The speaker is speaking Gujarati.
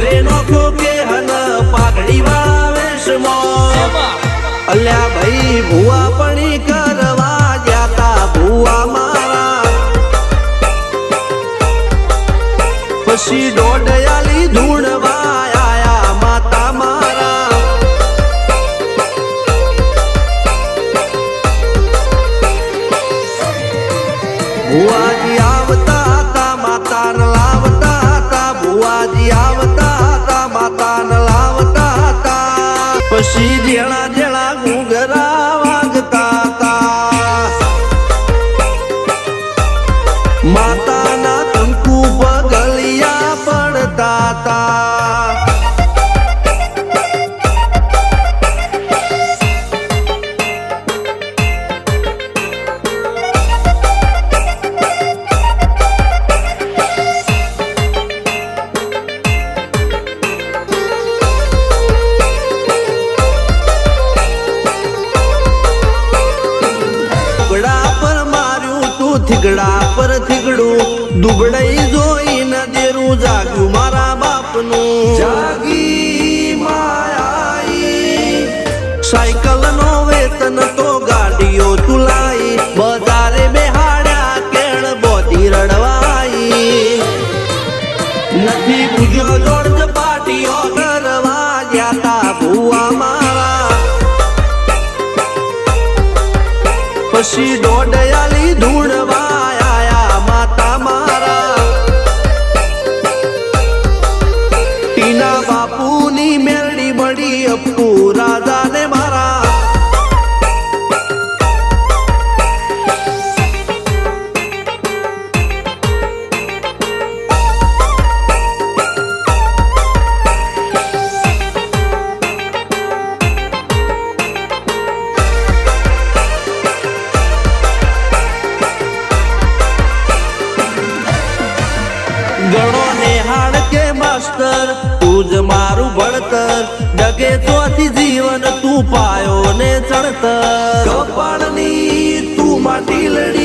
પગલે નોખ્યો કે હન પાઘડી વાળા વેશમાં અલ્યા ભાઈ ભુવા પણી કરવા જાતા ભુવા મારા પછી દોડયાલી ધૂણવા આયા માતા મારા ભુવાજી આવતા હતા માતાને લાવતા હતા ભુવાજી આવતા હતા માતાને લાવતા હતા પછી જેણા જેણા ઘૂંઘરા વાગતા હતા માતાના કંકુ પગલિયા પડતા હતા થીગડા પર થીગડું દુબળાઈ જોઈને દેરું જાગ્યું મારા બાપનું જાગી માયાઈ સાયકલ નો વેતન તો ગાડીઓ તુલાઈ બજારે બેહાડ્યા કેળ બોધી રડવાઈ નથી પૂજ્યો જોડજ પાટીઓ કરવા જાતા ભુવા મારા પછી દોડયાલી ધૂણવા આયા માતા મારા ટીના બાપુની મેરડી મળી અપ્પુ રાજાને મારા ગણો નેહાળ કે માસ્ટર તું જ મારું ભણતર ડગે ચોથી જીવન તું પાયો ને ચણતર કપાળની તું માટી લડી